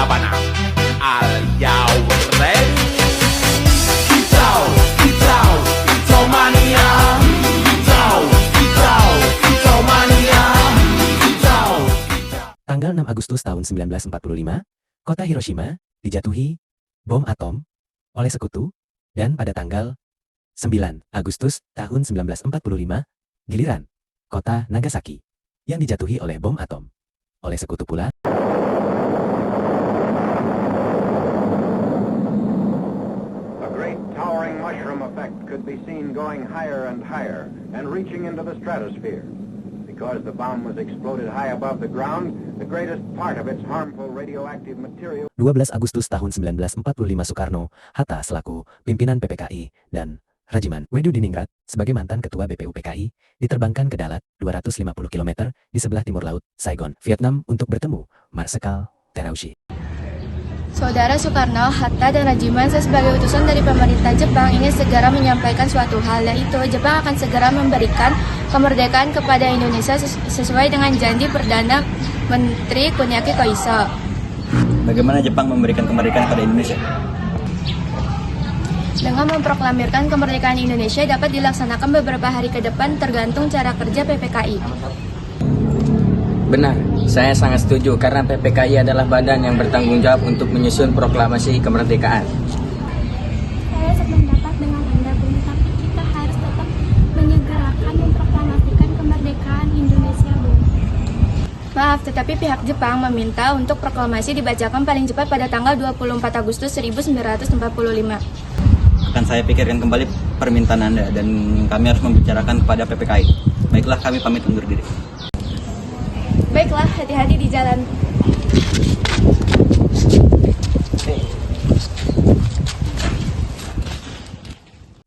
Sabana. Are you ready? Kicau, kicau, kicau mania. Kicau, kicau, kicau mania. Kicau, kicau. Tanggal 6 Agustus tahun 1945, kota Hiroshima dijatuhi bom atom oleh sekutu, dan pada tanggal 9 Agustus tahun 1945, giliran kota Nagasaki yang dijatuhi oleh bom atom oleh sekutu pula. A great towering mushroom effect could be seen going higher and higher and reaching into the stratosphere. Because the bomb was exploded high above the ground, the greatest part of its harmful radioactive material 12 Agustus tahun 1945, Soekarno, Hatta selaku pimpinan PPKI, dan Rajiman Wedudiningrat sebagai mantan ketua BPU PKI diterbangkan ke Dalat 250 km di sebelah timur laut Saigon, Vietnam untuk bertemu Marsekal Terauchi. Saudara Soekarno, Hatta, dan Rajiman sebagai utusan dari pemerintah Jepang ingin segera menyampaikan suatu hal, yaitu Jepang akan segera memberikan kemerdekaan kepada Indonesia sesuai dengan janji Perdana Menteri Kuniaki Koiso. Bagaimana Jepang memberikan kemerdekaan pada Indonesia? Dengan memproklamirkan kemerdekaan Indonesia dapat dilaksanakan beberapa hari ke depan tergantung cara kerja PPKI. Benar, saya sangat setuju karena PPKI adalah badan yang bertanggung jawab untuk menyusun proklamasi kemerdekaan. Saya sependapat dengan Anda, Bung, tapi kita harus tetap menyegerakan memproklamasikan kemerdekaan Indonesia, Bung. Maaf, tetapi pihak Jepang meminta untuk proklamasi dibacakan paling cepat pada tanggal 24 Agustus 1945. Akan saya pikirkan kembali permintaan Anda dan kami harus membicarakan kepada PPKI. Baiklah, kami pamit undur diri. Baiklah, hati-hati di jalan.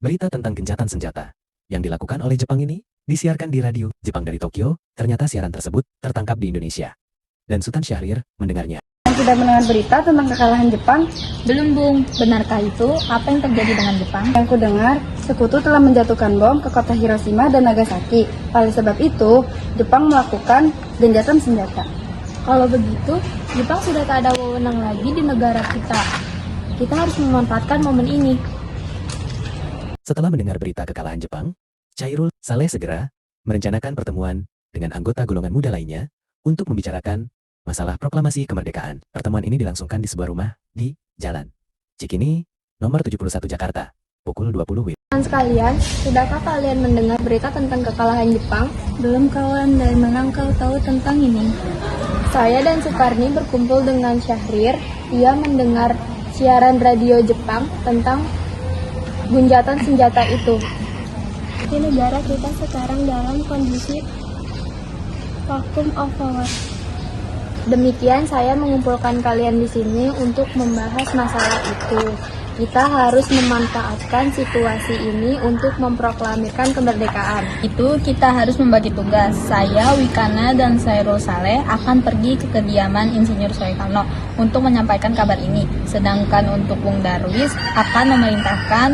Berita tentang gencatan senjata yang dilakukan oleh Jepang ini disiarkan di radio Jepang dari Tokyo. Ternyata siaran tersebut tertangkap di Indonesia, dan Sultan Syahrir mendengarnya. Sudah mendengar berita tentang kekalahan Jepang? Belum, Bung. Benarkah itu? Apa yang terjadi dengan Jepang? Yang ku dengar, sekutu telah menjatuhkan bom ke kota Hiroshima dan Nagasaki. Oleh sebab itu, Jepang melakukan gencatan senjata. Kalau begitu, Jepang sudah tak ada wewenang lagi di negara kita. Kita harus memanfaatkan momen ini. Setelah mendengar berita kekalahan Jepang, Chairul Saleh segera merencanakan pertemuan dengan anggota golongan muda lainnya untuk membicarakan masalah proklamasi kemerdekaan. Pertemuan ini dilangsungkan di sebuah rumah di Jalan Cikini, nomor 71 Jakarta, pukul 20 WIB. Teman sekalian, sudahkah kalian mendengar berita tentang kekalahan Jepang? Belum, kawan. Dari mana engkau tahu tentang ini? Saya dan Sukarni berkumpul dengan Syahrir. Ia mendengar siaran radio Jepang tentang gunjatan senjata itu. Di negara kita sekarang dalam kondisi vacuum of power. Demikian saya mengumpulkan kalian di sini untuk membahas masalah itu. Kita harus memanfaatkan situasi ini untuk memproklamirkan kemerdekaan. Itu kita harus membagi tugas. Saya, Wikana, dan Chairul Saleh akan pergi ke kediaman Insinyur Soekarno untuk menyampaikan kabar ini. Sedangkan untuk Bung Darwis akan memerintahkan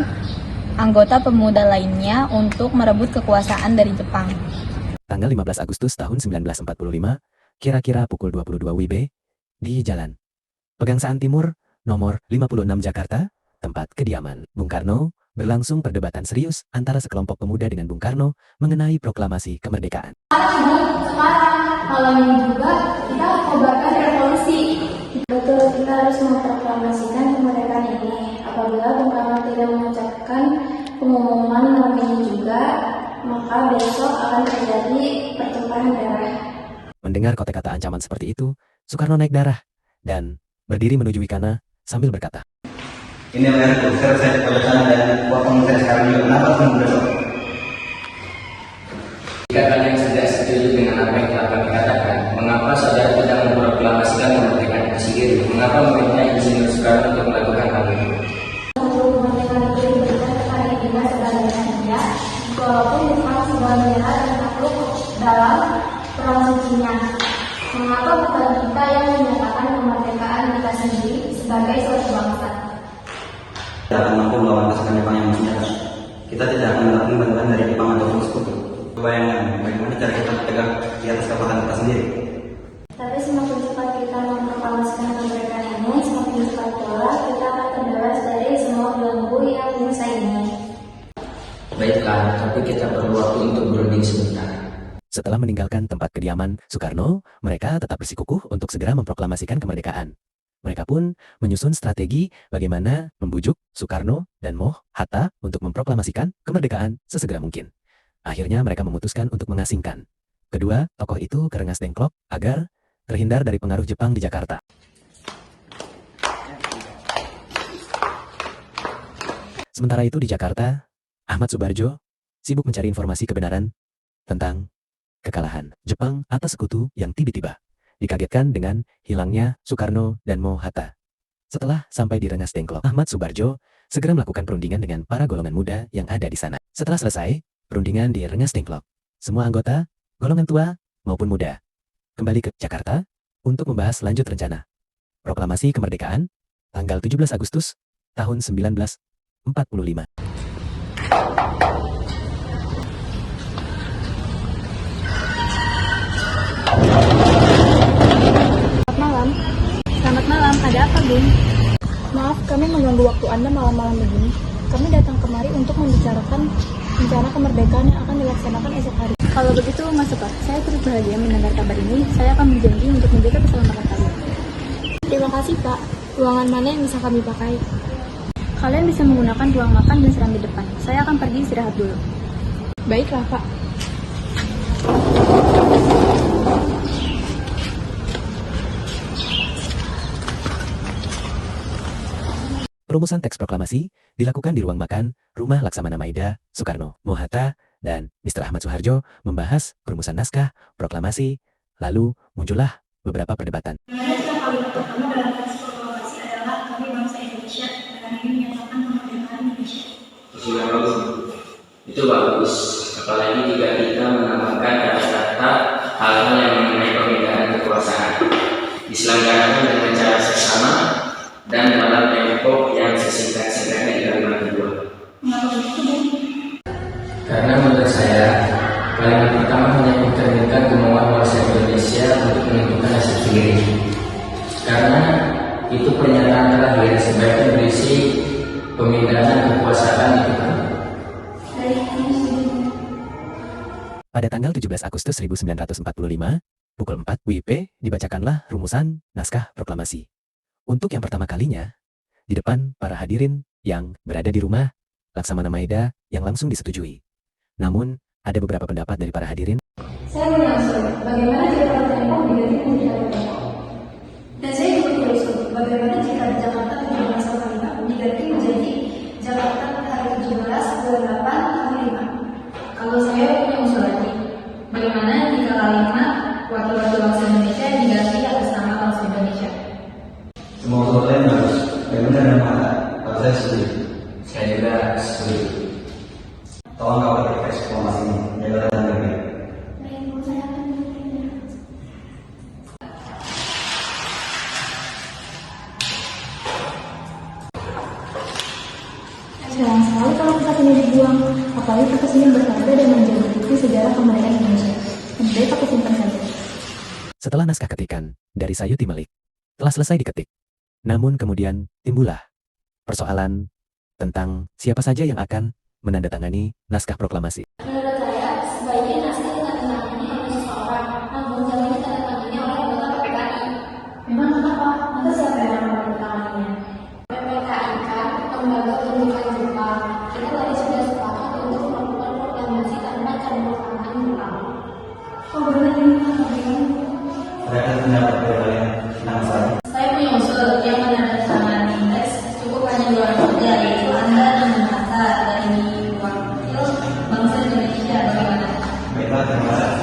anggota pemuda lainnya untuk merebut kekuasaan dari Jepang. Tanggal 15 Agustus tahun 1945, kira-kira pukul 22 WIB, di Jalan Pegangsaan Timur, nomor 56 Jakarta, tempat kediaman Bung Karno, berlangsung perdebatan serius antara sekelompok pemuda dengan Bung Karno mengenai proklamasi kemerdekaan. Sekarang, malam ini juga kita kobarkan revolusi. Betul, kita harus memproklamasikan kemerdekaan ini. Apabila Bung Karno tidak mengucapkan pengumuman malam ini juga, maka besok akan terjadi pertumpahan darah. Mendengar kata-kata ancaman seperti itu, Soekarno naik darah dan berdiri menuju Wikana sambil berkata, Ini adalah sekarang saya pada sana dan buat saya sekarang juga. Kenapa kamu besok? Jika kalian tidak setuju dengan apa yang telah kami katakan, mengapa saudara tidak memproklamasikan kemerdekaan itu sendiri? Mengapa meminta Insinyur Soekarno untuk melakukan hal itu? Untuk kemerdekaan itu diberikan kepada kita sebagai hadiah, walaupun Jepang sebuah negara dan takluk dalam perang sucinya. Mengapa bukan kita yang menyatakan kemerdekaan kita sendiri sebagai suatu bangsa? Kita akan mampu melawan pasukan Jepang yang bersenjata. Kita tidak akan mendapatkan bantuan dari Jepang ataupun sekutu. Bayangkan bagaimana cara kita berpegang di atas kekuatan kita sendiri. Tapi semakin cepat kita memproklamasikan kemerdekaan ini, dekat, tapi kita perlu waktu untuk berunding sebentar. Setelah meninggalkan tempat kediaman Soekarno, mereka tetap bersikukuh untuk segera memproklamasikan kemerdekaan. Mereka pun menyusun strategi bagaimana membujuk Soekarno dan Hatta untuk memproklamasikan kemerdekaan sesegera mungkin. Akhirnya mereka memutuskan untuk mengasingkan kedua tokoh itu ke Rengas Dengklok agar terhindar dari pengaruh Jepang di Jakarta. Sementara itu di Jakarta, Ahmad Subarjo sibuk mencari informasi kebenaran tentang kekalahan Jepang atas sekutu yang tiba-tiba dikagetkan dengan hilangnya Soekarno dan Hatta. Setelah sampai di Rengas Dengklok, Ahmad Subarjo segera melakukan perundingan dengan para golongan muda yang ada di sana. Setelah selesai perundingan di Rengas Dengklok, semua anggota, golongan tua maupun muda, kembali ke Jakarta untuk membahas lanjut rencana proklamasi kemerdekaan tanggal 17 Agustus tahun 1945. Selamat malam, ada apa, Bun? Maaf, kami mengganggu waktu Anda malam-malam begini. Kami datang kemari untuk membicarakan rencana kemerdekaan yang akan dilaksanakan esok hari. Kalau begitu, Mas Separ, saya turut bahagia mendengar kabar ini. Saya akan berjanji untuk menjaga keselamatan kalian. Terima kasih, Pak. Ruangan mana yang bisa kami pakai? Kalian bisa menggunakan ruang makan dan serambi depan. Saya akan pergi istirahat dulu. Baiklah, Pak. Perumusan teks proklamasi dilakukan di ruang makan Rumah Laksamana Maida, Soekarno, Hatta, dan Mr. Ahmad Suharjo membahas perumusan naskah proklamasi. Lalu muncullah beberapa perdebatan. Yang paling pertama dalam teks proklamasi adalah kami bangsa Indonesia dengan ini menyatakan kemerdekaan Indonesia. Sudah bagus. Itu bagus. Apalagi jika kita menambahkan kata-kata hal-hal yang mengenai perbedaan kekuasaan. Diselenggarakan dengan cara seksama dan dalam tempo yang sesingkat-singkatnya di kalimat kedua. Mengapa begitu, Bu? Karena menurut saya, kalimat pertama hanya mencerminkan kemauan bangsa Indonesia untuk menentukan nasib sendiri. Karena itu pernyataan terakhir sebaiknya berisi pemindahan kekuasaan itu kan. Pada tanggal 17 Agustus 1945, pukul 4 WIB dibacakanlah rumusan naskah proklamasi. Untuk yang pertama kalinya, di depan para hadirin yang berada di rumah Laksamana Maida yang langsung disetujui. Namun, ada beberapa pendapat dari para hadirin. Saya mengusul, bagaimana jika tempo diganti menjadi hari tempo? Dan saya juga mengusul, bagaimana jika Jakarta 17 tahun 5 diganti menjadi Jakarta hari 17 bulan 8 tahun 5? Kalau saya punya usul lagi, bagaimana jika kalimat wakil-wakil bangsa Indonesia diganti atas nama bangsa Indonesia? Semua usul lain bagus. Bagaimana dengan Hatta? Kalau saya setuju. Saya juga setuju. Tolong kawal dari teks proklamasi ini. Jaga dan baik. Baik, Bu, saya akan mengertinya. Sayang sekali kalau kertas ini dibuang, apalagi kertas ini berharga dan menjadi bukti sejarah kemerdekaan Indonesia. Lebih baik aku simpan saja. Setelah naskah ketikan dari Sayuti Malik telah selesai diketik, namun kemudian timbullah persoalan tentang siapa saja yang akan menandatangani naskah proklamasi. Menurut saya, sebaiknya naskah ditandatangani oleh seseorang, namun jangan ditandatangani oleh anggota PPKI. Memang kenapa? Maka siapa yang akan menandatanganinya? PPKI kan lembaga pendidikan Jepang. Kita tadi sudah sepakat untuk melakukan proklamasi tanpa campur tangan Jepang. Oh benar ini kan? Mereka pendapat dari kalian tentang saya. Saya punya usul yang menandatangani teks cukup hanya 2 orang saja, yaitu Anda dan Hatta dari wakil bangsa Indonesia. Bagaimana? Baiklah, terima kasih.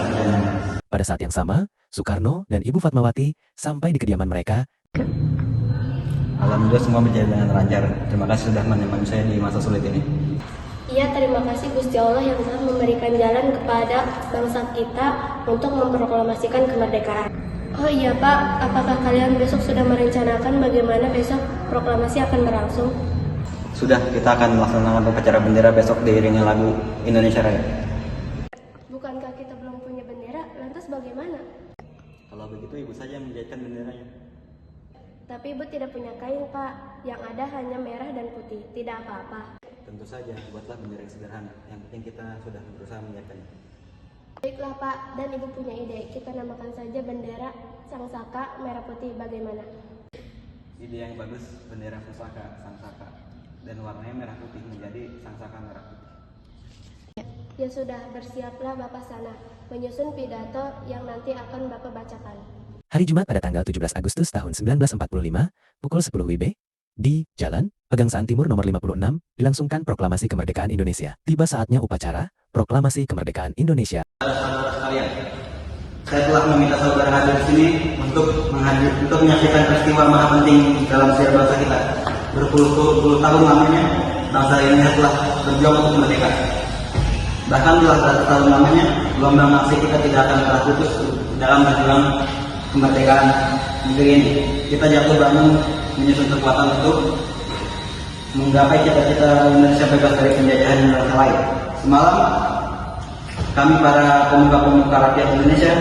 Pada saat yang sama, Soekarno dan Ibu Fatmawati sampai di kediaman mereka. Alhamdulillah semua berjalan dengan lancar. Terima kasih sudah menemani saya di masa sulit ini. Iya, terima kasih Gusti Allah yang telah memberikan jalan kepada bangsa kita untuk memproklamasikan kemerdekaan. Oh iya Pak, apakah kalian besok sudah merencanakan bagaimana besok proklamasi akan berlangsung? Sudah, kita akan melaksanakan upacara bendera besok diiringi lagu Indonesia Raya. Bukankah kita belum punya bendera? Lantas bagaimana? Kalau begitu ibu saja yang menjahitkan benderanya. Tapi Ibu tidak punya kain, Pak. Yang ada hanya merah dan putih. Tidak apa-apa. Tentu saja, buatlah bendera yang sederhana. Yang penting kita sudah berusaha menyiapkannya. Baiklah Pak, dan Ibu punya ide. Kita namakan saja bendera Sang Saka merah putih, bagaimana? Ide yang bagus, bendera pusaka, Sang Saka. Dan warnanya merah putih menjadi Sang Saka merah putih. Ya sudah, bersiaplah Bapak sana, menyusun pidato yang nanti akan Bapak bacakan. Hari Jumat pada tanggal 17 Agustus tahun 1945, pukul 10 WIB, di Jalan Pegangsaan Timur nomor 56, dilangsungkan proklamasi kemerdekaan Indonesia. Tiba saatnya upacara proklamasi kemerdekaan Indonesia. Saudara sekalian, saya telah meminta saudara hadir di sini untuk menyaksikan peristiwa maha penting dalam sejarah bangsa kita. Berpuluh-puluh tahun lamanya, bangsa ini telah berjuang untuk merdeka. Bahkan telah beratus tahun lamanya, gelombang aksi kita tidak akan pernah putus dalam berjuang kemerdekaan negeri ini. Kita jatuh bangun menyusun kekuatan untuk menggapai cita-cita Indonesia bebas dari penjajahan dan bangsa lain. Semalam, kami para pemuka-pemuka rakyat Indonesia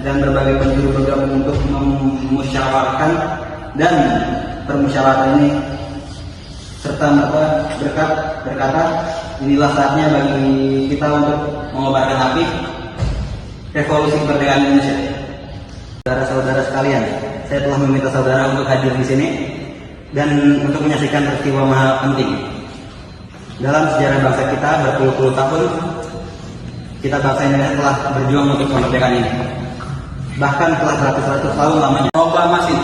dan berbagai penjuru bergabung untuk memusyawarahkan dan permusyawaratan ini serta merta berkata inilah saatnya bagi kita untuk mengobarkan api revolusi kemerdekaan Indonesia. Saudara-saudara sekalian, saya telah meminta saudara untuk hadir di sini dan untuk menyaksikan peristiwa maha penting dalam sejarah bangsa kita. Berpuluh-puluh tahun kita bangsa Indonesia telah berjuang untuk kemerdekaan ini. Bahkan telah beratus-ratus tahun lamanya. Proklamasi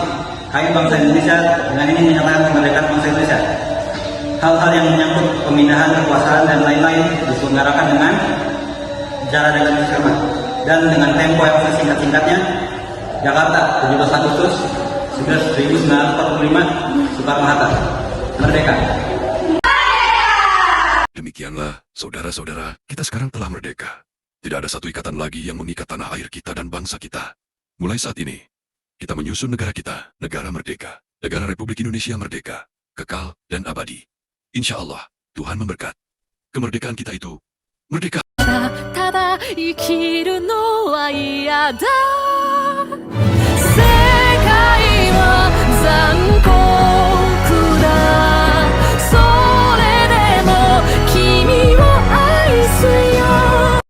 kami bangsa Indonesia dengan ini menyatakan kemerdekaan bangsa Indonesia. Hal-hal yang menyangkut pemindahan kekuasaan dan lain-lain diselenggarakan dengan cara demokratis dan dengan tempo yang sesingkat-singkatnya. Jakarta, 17 Agustus 1945, Soekarno-Hatta, merdeka. Demikianlah, saudara-saudara, kita sekarang telah merdeka. Tidak ada satu ikatan lagi yang mengikat tanah air kita dan bangsa kita. Mulai saat ini, kita menyusun negara kita, negara merdeka, negara Republik Indonesia merdeka, kekal dan abadi. Insya Allah, Tuhan memberkat. Kemerdekaan kita itu merdeka. ただ生きるのは嫌だ